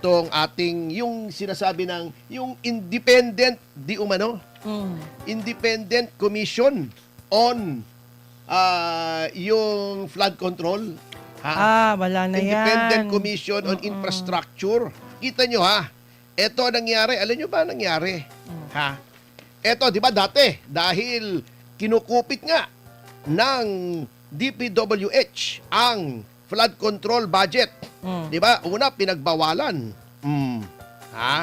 tong ating yung sinasabi ng yung independent independent commission on yung flood control. Wala na Independent yan. Commission on Infrastructure. Kita nyo ha, ito nangyari, alam nyo ba nangyari? Ha? Ito, di ba dati, dahil kinukupit nga ng DPWH ang flood control budget. Di ba? Una, pinagbawalan. Ha?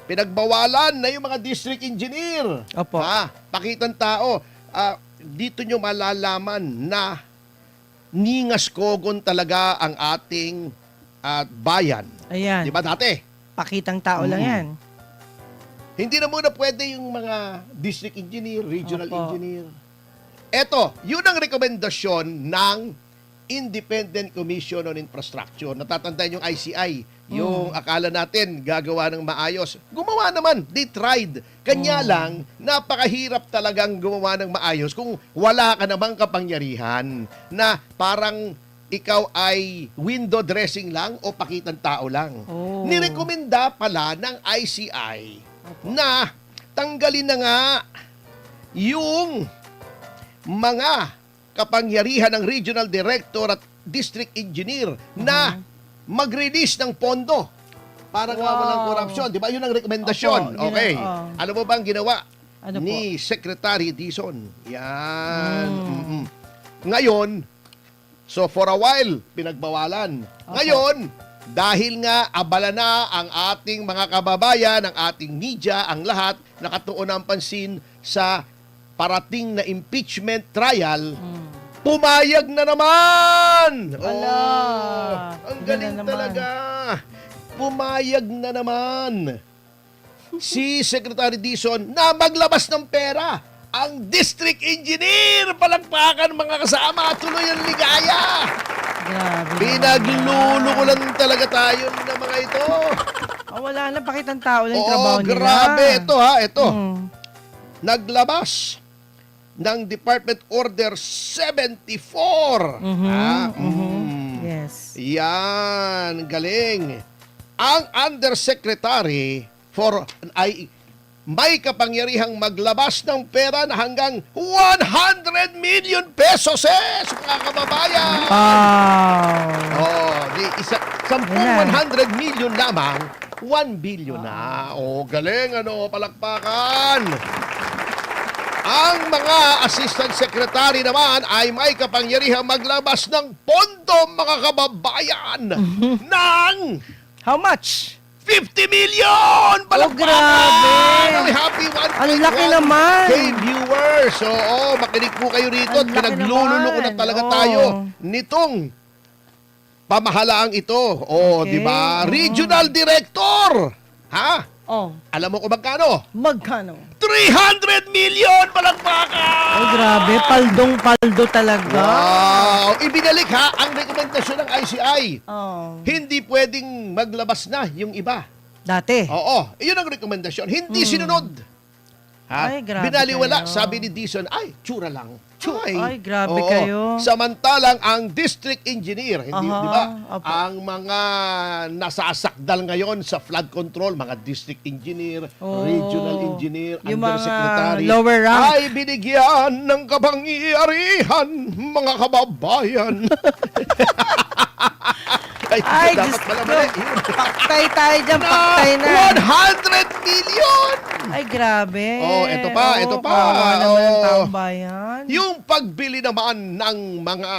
Pinagbawalan na yung mga district engineer. Opo. Ha? Pakitang tao. Dito nyo malalaman na ningas kogon talaga ang ating bayan. Ayan. Di ba dati? Pakitang tao lang yan. Hindi na muna pwede yung mga district engineer, regional Opo. engineer. Eto, yun ang rekomendasyon ng Independent Commission on Infrastructure. Natatandaan yung ICI, yung akala natin gagawa ng maayos. Gumawa naman, they tried. Kanya lang, napakahirap talagang gumawa ng maayos kung wala ka namang kapangyarihan na parang ikaw ay window dressing lang o pakitang tao lang. Oh. Nirekomenda pala ng ICI na tanggalin na nga yung mga kapangyarihan ng regional director at district engineer na mag-release ng pondo para nga walang korupsyon. Di ba? Yun ang rekomendasyon. Opo, yun Okay. ang- Ano mo ba ang ginawa Ano ni Secretary Dizon? Yan. Ngayon, so for a while, pinagbawalan. Ngayon, dahil nga abala na ang ating mga kababayan, ang ating media, ang lahat, nakatuon ang pansin sa parating na impeachment trial, pumayag na naman! Ala, Ang yun galing na naman. talaga! Pumayag na naman si Secretary Dizon na maglabas ng pera. Ang district engineer, palagpakan mga kasama, tuloy ang ligaya. Grabe. Pinaglulukulan talaga tayo ng mga ito. Wala na, pakitang tao lang yung trabaho nila. Grabe. Ito ha, ito. Naglabas ng Department Order 74. Yes. Yan, galing. Ang Undersecretary for ay may kapangyarihang maglabas ng pera na hanggang 100 million pesos mga kababayan. Wow. Sampung Yan. 100 million lamang, 1 billion na. Galing, palakpakan. Ang mga assistant secretary naman ay may kapangyarihang maglabas ng pondo, mga kababayan, ng How much? 50 million! Palakpakan! grabe! Happy 1.1 Ang laki naman! K viewers! Oo, makinig po kayo rito. Ang laki Pinaglululoko na naman. talaga Oo. tayo nitong pamahalaang ito. Okay. Di ba? Regional Director! Ha? Alam mo kung magkano? Magkano? 300 million! Palakpakan! Grabe, paldong-paldo talaga. Wow! Ibinalik ha ang rekomendasyon ng ICI. Hindi pwedeng maglabas na yung iba. Dati. Oo, iyon ang rekomendasyon. Hindi sinunod. Ha? Ay, grabe Binaliwala, kayo. sabi ni Dizon, tsura lang. Ay, grabe kayo. Samantalang ang district engineer, hindi, di ba? Opo. Ang mga nasasakdal ngayon sa flood control, mga district engineer, regional engineer, Yung mga undersecretary, lower rank. ay binigyan ng kapangyarihan, mga kababayan. Ay, dapat Diyos pala ko. mali. Paktay tayo dyan, paktay na. 100 million! Ay, grabe. Ito pa, ito pa. Kawawa naman ang taong bayan. Yung pagbili naman ng mga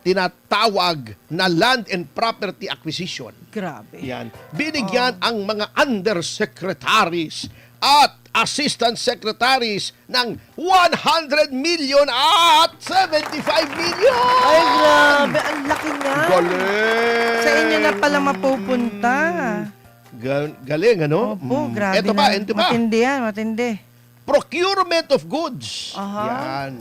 tinatawag na land and property acquisition. Grabe. Yan. Binigyan ang mga undersecretaries at assistant secretaries ng 100 million at 75 million! Ay, grabe. Ang laki nga. Galing! Sa inyo na pala mapupunta. Galing, ano? Opo, grabe Ito na. pa, ito pa. Matindi yan, matindi. Procurement of goods. Aha. Yan.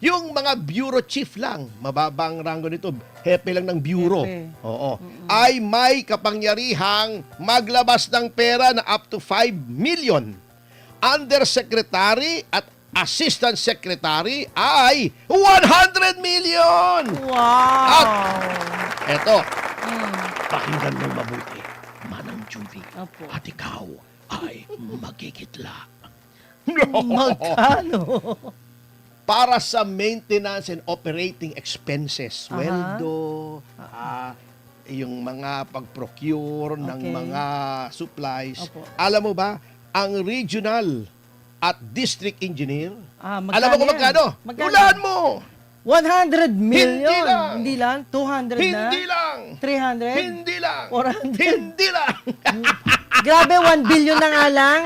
Yung mga bureau chief lang, mababang rango nito, hepe lang ng bureau. Hepe. Oo. Ay may kapangyarihang maglabas ng pera na up to 5 million. Undersecretary at assistant secretary ay 100 million. Wow. At eto, Pakinggan mo mabuti, Manang Judy. Opo. At ikaw ay magkikitla. Magkano? Para sa maintenance and operating expenses, Aha. sweldo, yung mga pag-procure ng Okay. mga supplies. Opo. Alam mo ba, ang regional at district engineer, Magkano alam mo kung yan? magkano? Magkano? Hulaan mo! 100 million. Hindi lang. Hindi lang? 200 na? Hindi lang! 300? Hindi lang! 400? Hindi lang! Grabe, 1 billion na nga lang.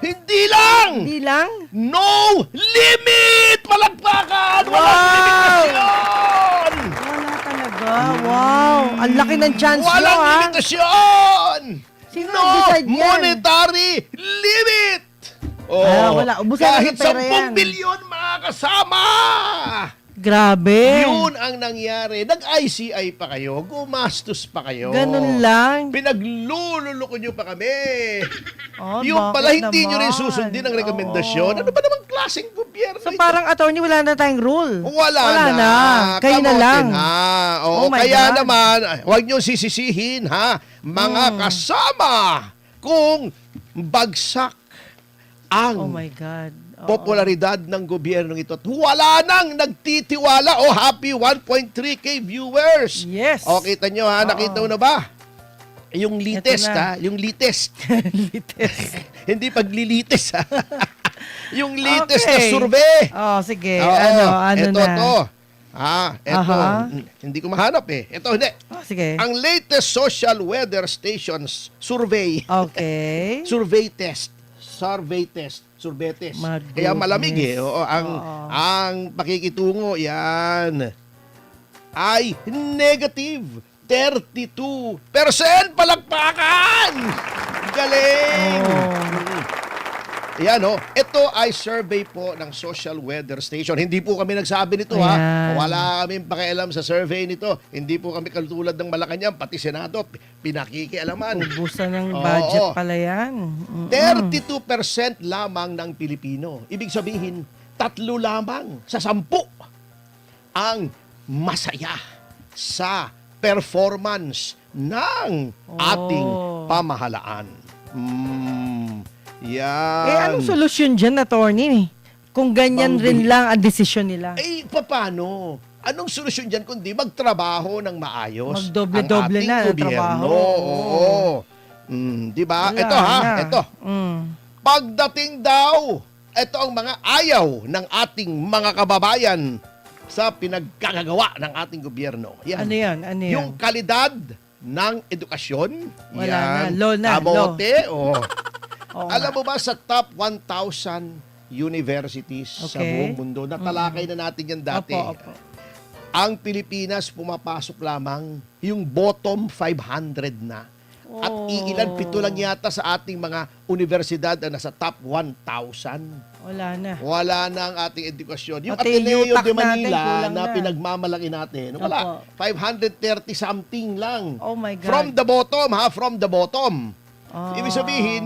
Hindi lang! Hindi lang? No limit! Palagpakan! Walang Wow! limitasyon! Wala talaga. Wow. Ang laki ng chance nyo, Walang ha? limitasyon! Sino No nag-decide yan? monetary limit! Oh, Wala. Ubusan na kahit ng pera 10 yan. bilyon makakasama! Grabe. Yun ang nangyari. Nag-ICI pa kayo, gumastos pa kayo. Ganun lang. Pinaglululoko nyo pa kami. Oh, Yung pala bakit hindi nyo rin naman? susundin ang rekomendasyon. Oo. Ano ba namang klaseng gobyerno So ito? parang attorney, wala na tayong rule. Wala na. Kayo na Kamote lang. na. Oo, Oh my kaya God. naman, huwag nyo sisisihin, ha? Mga kasama, kung bagsak ang Oh my God. Oo. popularidad ng gobyernong ito. At wala nang nagtitiwala. Oh, happy 1.3K viewers. Yes. O, kita nyo ha, nakita mo na ba? Yung latest Eto na. ha, yung latest. Hindi paglilitis ha. Yung latest na Okay. survey. Oh, sige. Oo, ano ito na? to. Ito. Aha. Hindi ko mahanap eh. Ito, hindi. Oh, sige. Ang latest social weather stations survey. Okay. Survey test. Survey test. Survey test. My Kaya malamig eh. goodness. Oo, Oo. ang pakikitungo, yan, ay negative 32%. Palakpakan! Galing! Oh. Yan, oh. Ito ay survey po ng Social Weather Station. Hindi po kami nagsabi nito, ha. Ayan. Wala kaming pakialam sa survey nito. Hindi po kami katulad ng Malacanang, pati Senado, pinakikialaman. Ubusan ng Oo. budget pala yan. 32% lamang ng Pilipino. Ibig sabihin, 3 lamang sa 10 ang masaya sa performance ng ating Oh. pamahalaan. Yan. Anong solusyon dyan, attorney? Kung ganyan rin lang ang desisyon nila. Paano? Anong solusyon dyan kundi magtrabaho ng maayos? Magdoble-doble ang ating na ng gobyerno? trabaho. Oo. Di ba? Wala Ito ha, na. ito. Pagdating daw, ito ang mga ayaw ng ating mga kababayan sa pinagkakagawa ng ating gobyerno. Yan. Ano yan? Ano yan? Yung kalidad ng edukasyon. Wala yan. na. Law na. Kamote. Oh. Oo Alam nga. mo ba sa top 1,000 universities sa Okay. buong mundo, natalakay na natin yan dati. Opo. Ang Pilipinas pumapasok lamang yung bottom 500 na. At Oh. iilan, 7 lang yata sa ating mga universidad na nasa top 1,000. Wala na. Wala na ang ating edukasyon. Yung Pati Ateneo UTAC de natin, Manila kulang na na. pinagmamalaki natin, wala. Opo. 530 something lang. Oh my God. From the bottom, ha? From the bottom. Ah. Ibig sabihin,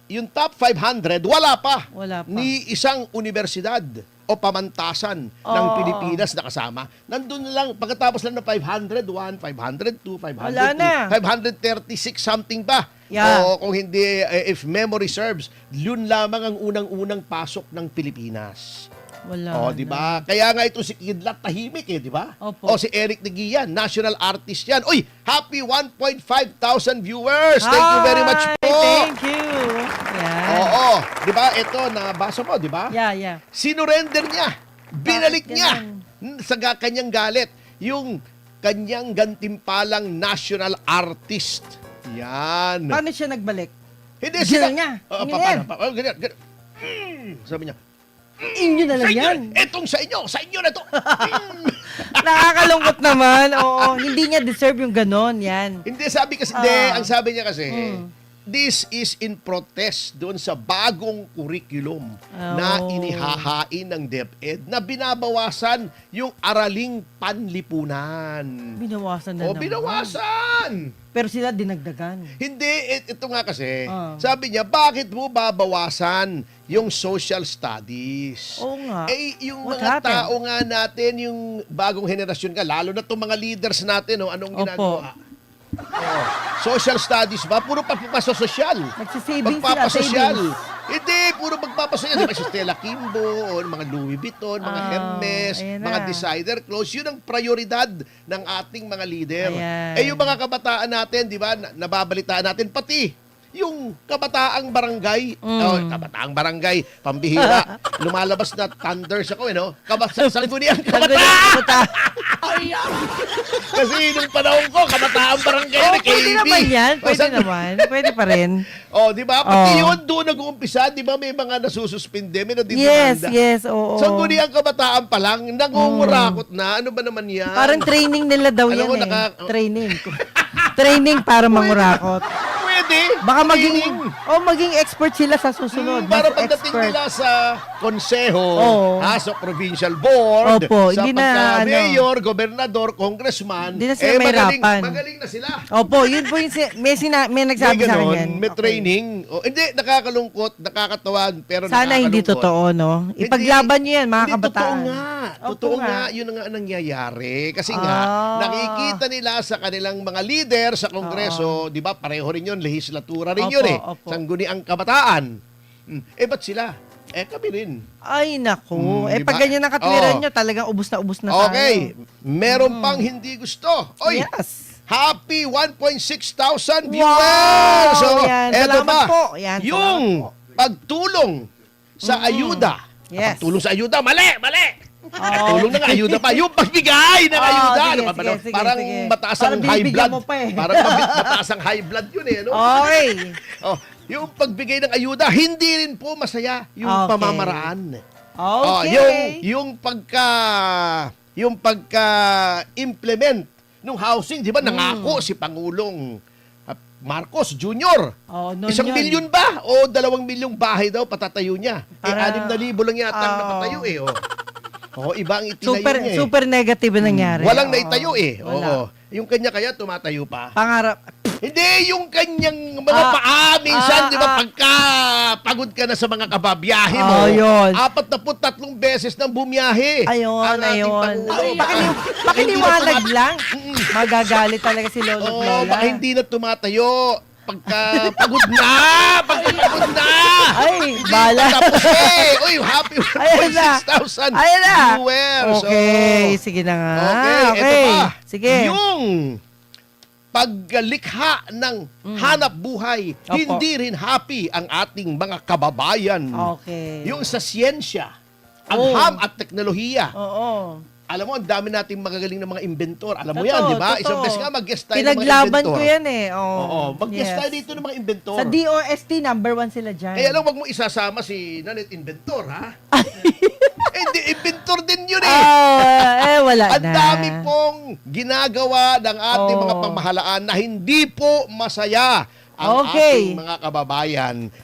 yung top 500, wala pa. Wala pa. Ni isang universidad o pamantasan ng Oo. Pilipinas na kasama. Nandun na lang, pagkatapos lang ng 501, 502, 503, Wala na. 536 something pa. Yeah. O kung hindi, if memory serves, yun lamang ang unang-unang pasok ng Pilipinas. Wala O, di ba? Kaya nga ito si Kidlat tahimik eh, di ba? Opo. O si Eric Neguian, national artist yan. Uy, happy 1,500 viewers. Thank you very much Hi, po. Thank you. Yan. Oo, di ba? Ito, nabasa mo, di ba? Yeah. Sinurrender niya. Binalik Bakit niya ganun? sa kanyang galit yung kanyang gantimpalang national artist. Yan. Paano siya nagbalik? Hindi Ginawa niya. Paano? Ganyan. Sabi niya, Inyo na sa lang inyo, yan. etong sa inyo na to. Nakakalungkot naman. Oo, hindi niya deserve yung ganon. Yan. Hindi, sabi kasi, ang sabi niya kasi, this is in protest doon sa bagong curriculum na Oh. inihahain ng DepEd na binabawasan yung araling panlipunan. Binawasan na naman. Binawasan! Pero sila dinagdagan. Hindi, ito nga kasi, Ah. sabi niya, bakit mo babawasan yung social studies? Oo nga. Yung What mga happened? tao nga natin, yung bagong henerasyon ka, lalo na itong mga leaders natin, anong Opo. ginagawa? Oh, social studies ba? Puro papasosyal. Nagsisavings sila, Magpapasosyal. savings. Hindi, puro magpapasosyal. Di ba si Stella Kimbo, o mga Louis Vuitton, mga Hermes, ayan mga na. designer clothes. Yun ang prioridad ng ating mga leader. Ayan. Eh yung mga kabataan natin, di ba, nababalitaan natin, pati yung kabataang barangay, kabataang barangay, pambihira, lumalabas na thunders ako, no? Sangguniang kabataan! Kasi nung panahon ko, kabataang barangay na Pwede naman yan. Pwede naman. Pwede pa rin. Oh, di ba? Pati Oh. yun, doon nag-uumpisa, di ba? May mga nasususpinde, may Yes, nadidemanda. yes, oo. Sangguniang kabataan pa lang, nangungurakot na. Ano ba naman yan? Parang training nila daw Alam yan mo, Training. Training para mangurakot. Pwede. Baka Training. maging expert sila sa susunod. Para Mas pagdating expert. nila sa konseho, Oo. sa provincial board, Opo, sa hindi na, pagka-mayor, gobernador, congressman, Hindi na sila mahirapan. magaling na sila. Opo, yun po yung may nagsabi sa akin ganon, yan. may Okay. training. O, hindi, nakakalungkot, nakakatawa, pero Sana hindi nakakalungkot. totoo, no? Ipaglaban nyo yan, mga Hindi, kabataan. Totoo nga. Opo Totoo nga. nga. Yun nga ang nangyayari. Kasi nga, Ah. nakikita nila sa kanilang mga leader sa Kongreso, di ba, pareho rin yun, lehislatura rin Opo, yun eh. opo. Sangguniang kabataan. Eh, ba't sila? Eh, kami rin. Ay, naku. Di Pag ba? ganyan ang katwiran Oo. nyo, talagang ubus na tayo. Okay. Meron pang hindi gusto. Oy, Yes. happy 1.6 thousand Wow! viewers! So, Yan, eto salamat pa. po. Yan, Yung salamat po. pagtulong sa ayuda. Yes. Pagtulong sa ayuda, mali! Oh. Tulong ng ayuda pa. Yung pagbigay ng Oh, ayuda. sige, Ano ka ba, sige, no? sige, Parang sige. mataas ang Parang high bibigyan blood. mo pa eh. Parang mataas ang high blood yun eh. No? Okay. Oh, yung pagbigay ng ayuda, hindi rin po masaya yung Okay. pamamaraan. Oh, Okay. yung pagka-implement ng housing, di ba? Nangako si Pangulong Marcos Jr. Oh, noon 1 yun. milyon ba? O 2 milyong bahay daw patatayo niya. Para- 6,000 lang yata ang Oo. napatayo eh. Oh, iba ang itinayo Super, niya eh. super negative ang nangyari. Walang Oo. naitayo eh. Wala. Oo. Yung kanya kaya tumatayo pa. Pangarap. Hindi, yung kanyang mga paa, minsan, di ba, pagka pagod ka na sa mga kababiyahe mo, yun. 43 beses nang bumiyahe. Ayun, ang ating ayun. Pangulo. Pakiliwanag lang. Magagalit talaga si Lolo at Oo, Lola. baka hindi na tumatayo. Pagka pagod na! Ay, Hindi bala. pa tapos eh! Uy, happy Ayan na. 1.6 thousand Ayan na. viewers. Okay, Oo. sige na nga. Okay, eto pa. Sige. Yung paglikha ng hanap buhay, Opo. hindi rin happy ang ating mga kababayan. Okay. Yung sa siyensya, Oh. agham at teknolohiya. Oo. Alam mo, ang dami nating magagaling na mga inventor. Alam mo Totoo, yan, di ba? totoo. Isang beses nga mag-guest tayo ng mga Pinaglaban inventor. ko yan eh. Oo, mag-guest Yes. tayo dito ng mga inventor. Sa DOST, number 1 sila dyan. Eh, alam, wag mo isasama si Nanit Inventor, ha? Eh, di, inventor din yun eh. Wala Ang na. dami pong ginagawa ng ating Oo. mga pamahalaan na hindi po masaya ang Okay. ating mga kababayan.